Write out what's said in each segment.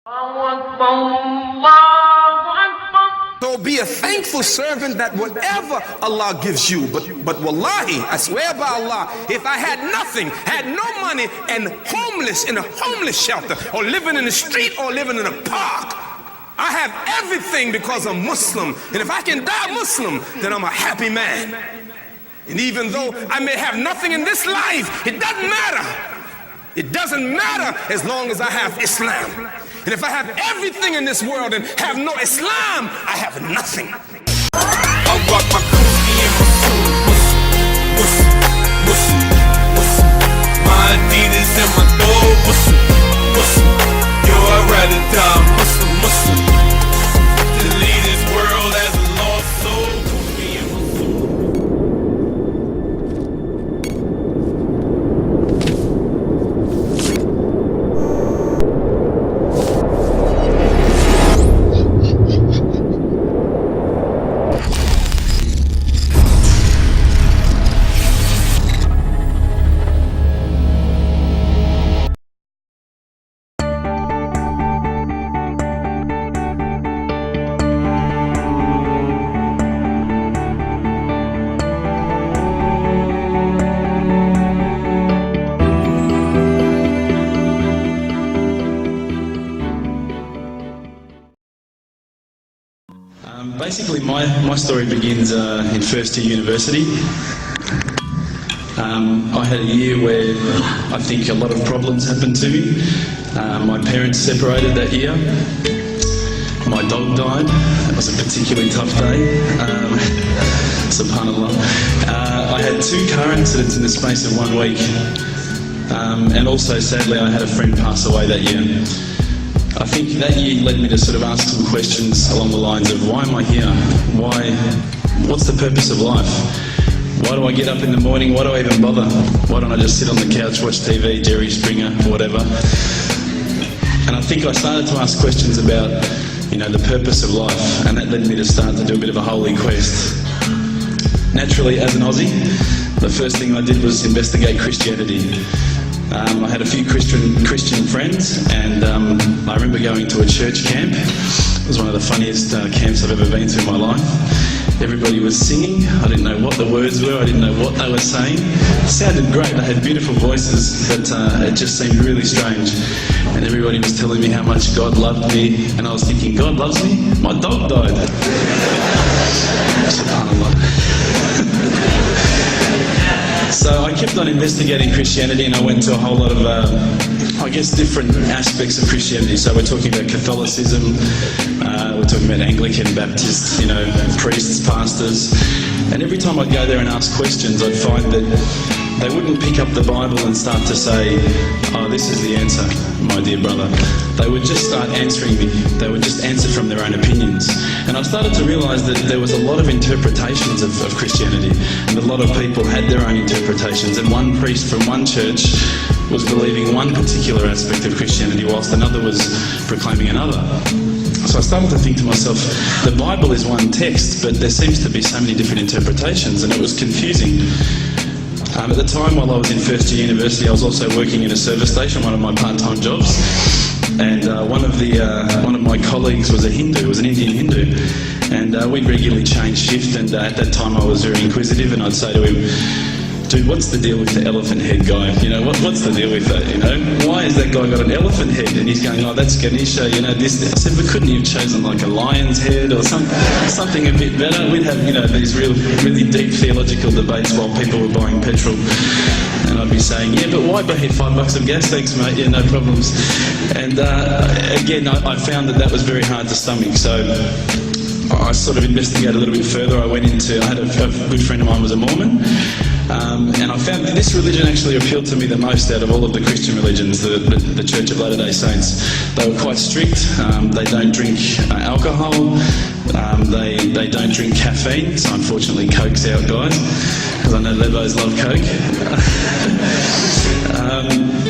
So be a thankful servant that whatever Allah gives you, but wallahi, I swear by Allah, if I had nothing, had no money, and homeless in a homeless shelter, or living in the street, or living in a park, I have everything because I'm Muslim. And if I can die Muslim, then I'm a happy man. And even though I may have nothing in this life, it doesn't matter. It doesn't matter as long as I have Islam. And if I have everything in this world and have no Islam, I have nothing. I rock my koozie and my Adidas and my Thor. Yo, I'd rather die Muslim. To leave this world as a lost soul. Koozie and Basically, my story begins in first year university. I had a year where I think a lot of problems happened to me. My parents separated that year. My dog died. It was a particularly tough day. Subhanallah. I had 2 car accidents in the space of 1 week. And also, sadly, I had a friend pass away that year. I think that year led me to sort of ask some questions along the lines of, why am I here? What's the purpose of life? Why do I get up in the morning? Why do I even bother? Why don't I just sit on the couch, watch TV, Jerry Springer, whatever? And I think I started to ask questions about, the purpose of life, and that led me to start to do a bit of a holy quest. Naturally, as an Aussie, the first thing I did was investigate Christianity. I had a few Christian friends, and I remember going to a church camp. It was one of the funniest camps I've ever been to in my life. Everybody was singing. I didn't know what the words were. I didn't know what they were saying. It sounded great. They had beautiful voices, but it just seemed really strange. And everybody was telling me how much God loved me, and I was thinking, God loves me? My dog died. SubhanAllah. So I kept on investigating Christianity, and I went to a whole lot of, different aspects of Christianity. So we're talking about Catholicism, we're talking about Anglican, Baptist, priests, pastors. And every time I'd go there and ask questions, I'd find that they wouldn't pick up the Bible and start to say, oh, this is the answer, my dear brother. They would just start answering me. They would just answer from their own opinions. And I started to realise that there was a lot of interpretations of Christianity, and a lot of people had their own interpretations, and one priest from one church was believing one particular aspect of Christianity whilst another was proclaiming another. So I started to think to myself, the Bible is one text, but there seems to be so many different interpretations, and it was confusing. At the time, while I was in first year university, I was also working in a service station, one of my part-time jobs. And one of my colleagues was a Hindu, was an Indian Hindu, and we'd regularly change shift. And at that time, I was very inquisitive, and I'd say to him, dude, what's the deal with the elephant head guy? What's the deal with that, Why has that guy got an elephant head? And he's going, oh, that's Ganesha, this. I said, but couldn't he have chosen like a lion's head or something a bit better? We'd have, these really deep theological debates while people were buying petrol. And I'd be saying, yeah, but why pay $5 of gas? Thanks, mate. Yeah, no problems. And again, I found that was very hard to stomach. So I sort of investigated a little bit further. I had a good friend of mine was a Mormon. And I found that this religion actually appealed to me the most out of all of the Christian religions, the Church of Latter-day Saints. They were quite strict. They don't drink alcohol. They don't drink caffeine. So unfortunately, Coke's out, guys, because I know Lebos love Coke.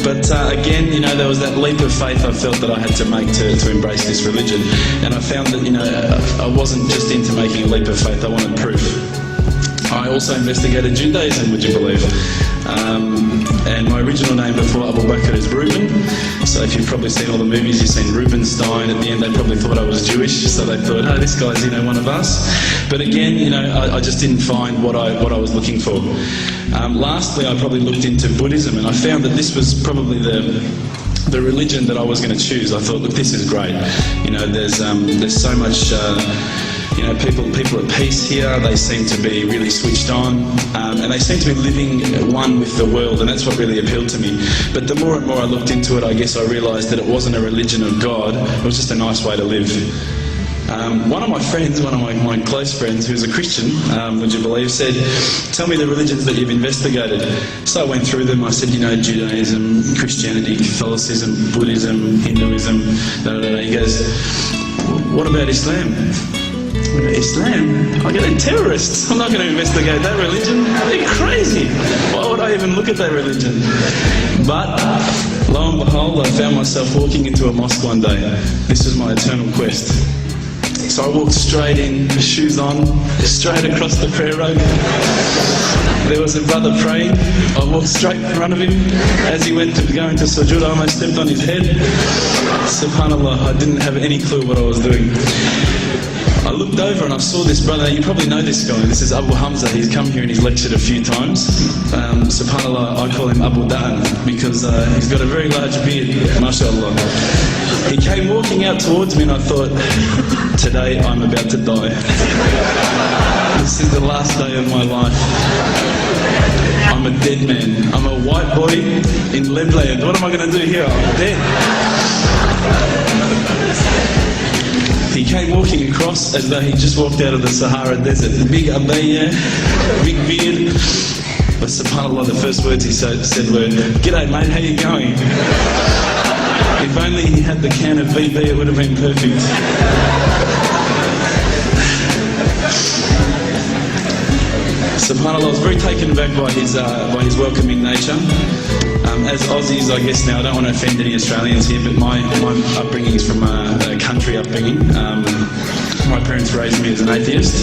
But again, there was that leap of faith I felt that I had to make to embrace this religion. And I found that, I wasn't just into making a leap of faith, I wanted proof. I also investigated Judaism, would you believe? And my original name before Abu Bakr is Reuben. So if you've probably seen all the movies, you've seen Reubenstein. At the end, they probably thought I was Jewish, so they thought, oh, this guy's, one of us. But again, I just didn't find what I was looking for. Lastly, I probably looked into Buddhism, and I found that this was probably the religion that I was going to choose. I thought, look, this is great. There's so much. People at peace here. They seem to be really switched on, and they seem to be living one with the world, and that's what really appealed to me. But the more and more I looked into it, I guess I realised that it wasn't a religion of God. It was just a nice way to live. One of my friends, one of my close friends, who's a Christian, would you believe, said, tell me the religions that you've investigated. So I went through them. I said, Judaism, Christianity, Catholicism, Buddhism, Hinduism, He goes, what about Islam? Islam? I get a terrorist. I'm not going to investigate that religion. They're crazy. Why would I even look at that religion? But lo and behold, I found myself walking into a mosque one day. This was my eternal quest. So I walked straight in, shoes on, straight across the prayer rug. There was a brother praying. I walked straight in front of him. As he went to go into sujood, I almost stepped on his head. SubhanAllah, I didn't have any clue what I was doing. I looked over and I saw this brother. You probably know this guy. This is Abu Hamza. He's come here and he's lectured a few times. SubhanAllah, I call him Abu Da'an because he's got a very large beard, mashallah. He came walking out towards me and I thought, today I'm about to die. This is the last day of my life. I'm a dead man. I'm a white boy in Lebland. What am I going to do here? I'm dead. He came walking across as though he just walked out of the Sahara Desert. Big abaya, big beard. But subhanAllah, the first words he said were, "G'day mate, how you going?" If only he had the can of VB, it would have been perfect. SubhanAllah, I was very taken aback by his welcoming nature. As Aussies, I guess now, I don't want to offend any Australians here, but my upbringing is from a country upbringing. My parents raised me as an atheist.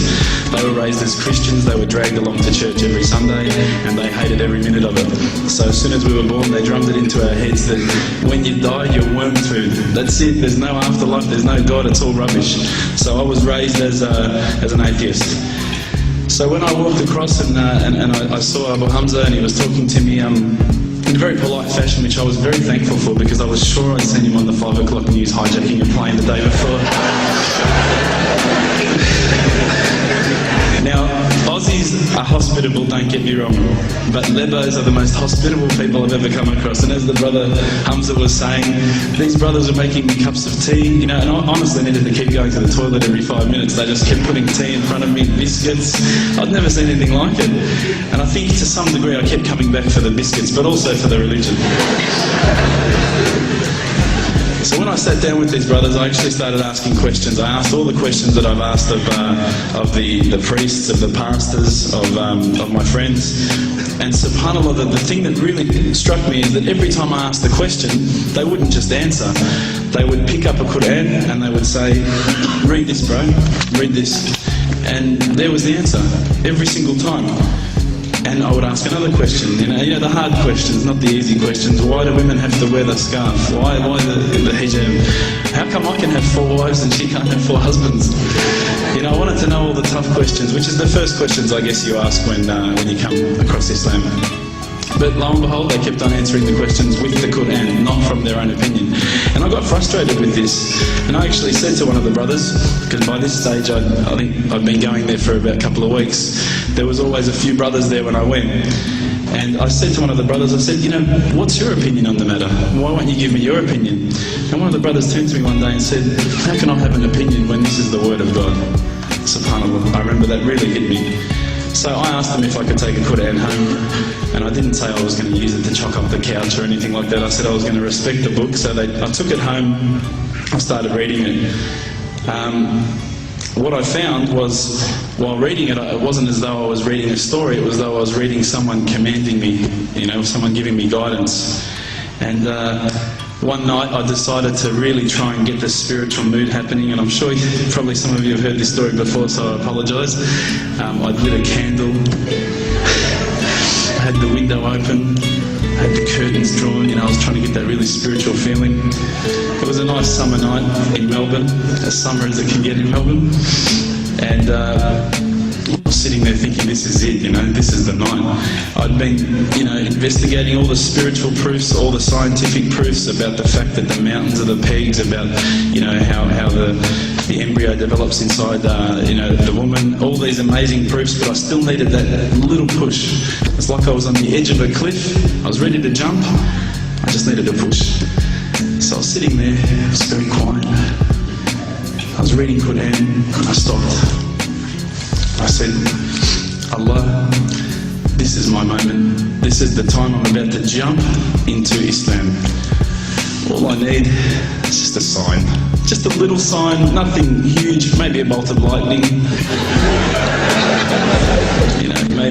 They were raised as Christians. They were dragged along to church every Sunday, and they hated every minute of it. So as soon as we were born, they drummed it into our heads that when you die, you're worm food. That's it. There's no afterlife. There's no God. It's all rubbish. So I was raised as an atheist. So when I walked across and I saw Abu Hamza and he was talking to me in a very polite fashion, which I was very thankful for because I was sure I'd seen him on the 5 o'clock news hijacking a plane the day before. Now, Aussies are hospitable, don't get me wrong, but Lebos are the most hospitable people I've ever come across. And as the brother Hamza was saying, these brothers were making me cups of tea, and I honestly needed to keep going to the toilet every 5 minutes. They just kept putting tea in front of me, biscuits. I'd never seen anything like it. And I think to some degree I kept coming back for the biscuits, but also for the religion. So when I sat down with these brothers, I actually started asking questions. I asked all the questions that I've asked of the priests, of the pastors, of my friends. And subhanAllah, the thing that really struck me is that every time I asked the question, they wouldn't just answer. They would pick up a Quran and they would say, read this, bro, read this. And there was the answer, every single time. And I would ask another question, the hard questions, not the easy questions. Why do women have to wear the scarf? Why the hijab? How come I can have 4 wives and she can't have 4 husbands? I wanted to know all the tough questions, which is the first questions I guess you ask when you come across Islam. But lo and behold, they kept on answering the questions with the Quran, not from their own opinion. And I got frustrated with this. And I actually said to one of the brothers, because by this stage I think I'd been going there for about a couple of weeks, there was always a few brothers there when I went. And I said to one of the brothers, I said, what's your opinion on the matter? Why won't you give me your opinion? And one of the brothers turned to me one day and said, how can I have an opinion when this is the word of God? SubhanAllah, I remember that really hit me. So I asked them if I could take a Quran home, and I didn't say I was going to use it to chalk up the couch or anything like that. I said I was going to respect the book, so I took it home, I started reading it. What I found was, while reading it, it wasn't as though I was reading a story, it was as though I was reading someone commanding me, someone giving me guidance. And one night I decided to really try and get the spiritual mood happening, and I'm sure probably some of you have heard this story before, so I apologise. I lit a candle, I had the window open, had the curtains drawn, I was trying to get that really spiritual feeling. It was a nice summer night in Melbourne, as summer as it can get in Melbourne. And I was sitting there thinking, this is it, this is the night. I'd been, investigating all the spiritual proofs, all the scientific proofs about the fact that the mountains are the pegs, about, how the embryo develops inside, the woman, all these amazing proofs, but I still needed that little push. It's like I was on the edge of a cliff, I was ready to jump, I just needed a push. So I was sitting there, it was very quiet. I was reading Quran, and I stopped. I said, Allah, this is my moment. This is the time I'm about to jump into Islam. All I need is just a sign. Just a little sign, nothing huge, maybe a bolt of lightning.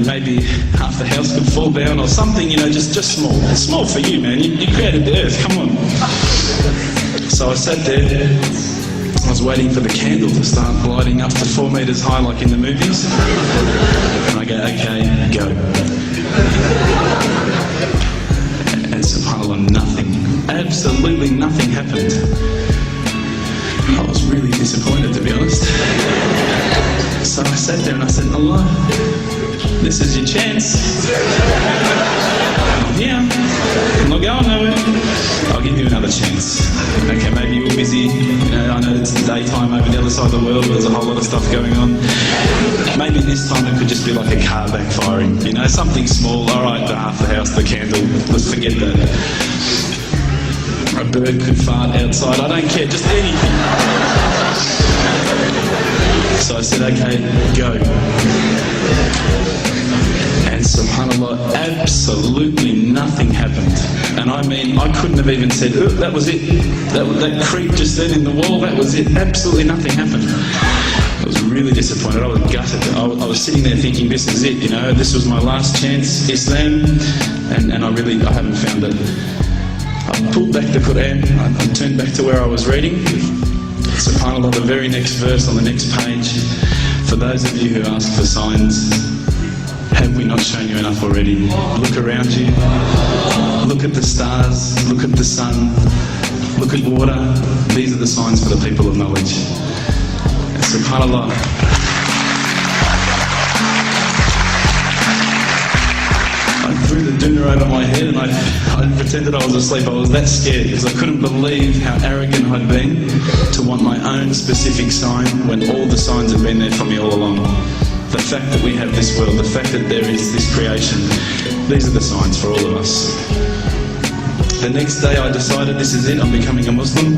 Maybe half the house could fall down or something, just small. It's small for you, man. You created the earth, come on. So I sat there. I was waiting for the candle to start gliding up to 4 meters high like in the movies. And I go, okay, go. And subhanAllah, nothing, absolutely nothing happened. I was really disappointed, to be honest. So I sat there and I said, Allah, this is your chance. I'm here. I'm not going nowhere. I'll give you another chance. Okay, maybe you're busy. I know it's the daytime over the other side of the world. There's a whole lot of stuff going on. Maybe this time it could just be like a car backfiring. Something small. All right, half the house, the candle. Let's forget that. A bird could fart outside. I don't care. Just anything. So I said, okay, go. And subhanAllah, absolutely nothing happened. And I mean, I couldn't have even said, oh, that was it. That creep just then in the wall, that was it. Absolutely nothing happened. I was really disappointed. I was gutted. I was sitting there thinking, this is it, this was my last chance, Islam, and I haven't found it. I pulled back the Quran, I turned back to where I was reading. SubhanAllah, the very next verse on the next page. For those of you who ask for signs, have we not shown you enough already? Look around you. Look at the stars. Look at the sun. Look at water. These are the signs for the people of knowledge. And SubhanAllah. I threw the doona over my head and I pretended I was asleep. I was that scared because I couldn't believe how arrogant I'd been to want my own specific sign when all the signs had been there for me all along. The fact that we have this world, the fact that there is this creation, these are the signs for all of us. The next day I decided this is it, I'm becoming a Muslim.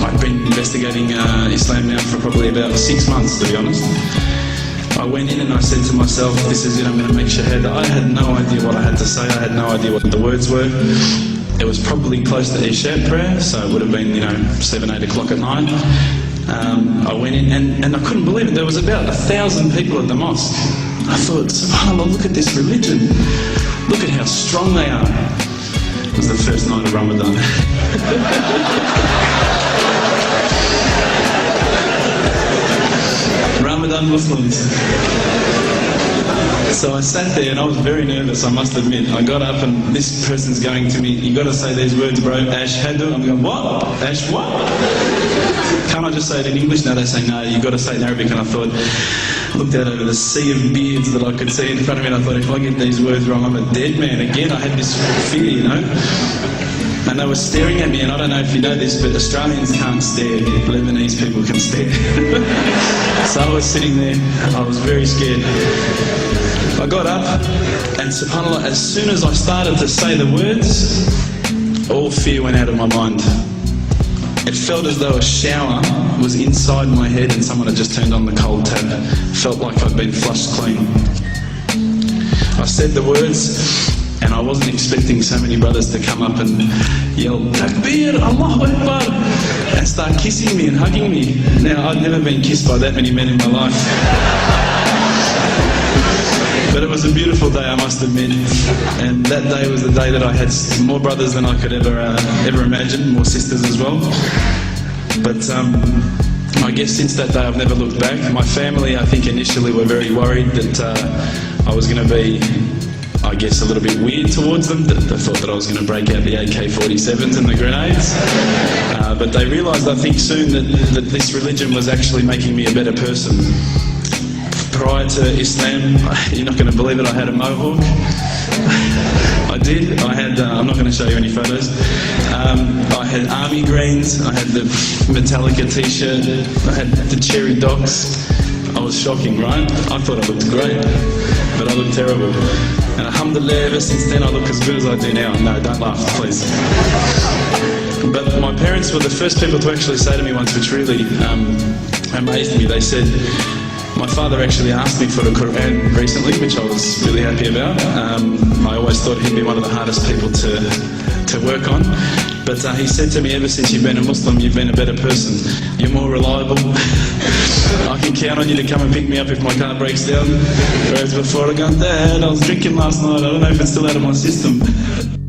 I've been investigating Islam now for probably about 6 months, to be honest. I went in and I said to myself, this is it, I'm going to make shahada. I had no idea what I had to say, I had no idea what the words were. It was probably close to Isha prayer, so it would have been 7, 8 o'clock at night. I went in and I couldn't believe it. There was about 1,000 people at the mosque. I thought, subhanAllah, look at this religion. Look at how strong they are. It was the first night of Ramadan. Ramadan Muslims. So I sat there and I was very nervous, I must admit. I got up and this person's going to me, you got to say these words, bro, ashhadu. I'm going, what? Ash what? Can't I just say it in English? No, they say, no, you got to say it in Arabic. And I thought, looked out over the sea of beards that I could see in front of me, and I thought, if I get these words wrong, I'm a dead man again. I had this fear, And they were staring at me, and I don't know if you know this, but Australians can't stare. Lebanese people can stare. So I was sitting there, I was very scared. I got up, and subhanAllah, as soon as I started to say the words, all fear went out of my mind. It felt as though a shower was inside my head and someone had just turned on the cold tap. Felt like I'd been flushed clean. I said the words, and I wasn't expecting so many brothers to come up and yell, Takbir, Allahu Akbar, and start kissing me and hugging me. Now, I'd never been kissed by that many men in my life. But it was a beautiful day, I must admit. And that day was the day that I had more brothers than I could ever imagine, more sisters as well. But I guess since that day I've never looked back. My family, I think initially were very worried that I was going to be I guess, a little bit weird towards them. They thought that I was going to break out the AK-47s and the grenades. But they realised, I think, soon that this religion was actually making me a better person. Prior to Islam, you're not going to believe it, I had a mohawk. I did. I had, I'm not going to show you any photos. I had army greens, I had the Metallica t-shirt, I had the cherry docks. I was shocking, right? I thought I looked great, but I looked terrible. And alhamdulillah, ever since then I look as good as I do now. No, don't laugh, please. But my parents were the first people to actually say to me once, which really amazed me. They said, my father actually asked me for the Quran recently, which I was really happy about. I always thought he'd be one of the hardest people to work on. But he said to me, ever since you've been a Muslim, you've been a better person. You're more reliable. I can count on you to come and pick me up if my car breaks down. Whereas before I go, Dad, I was drinking last night. I don't know if it's still out of my system.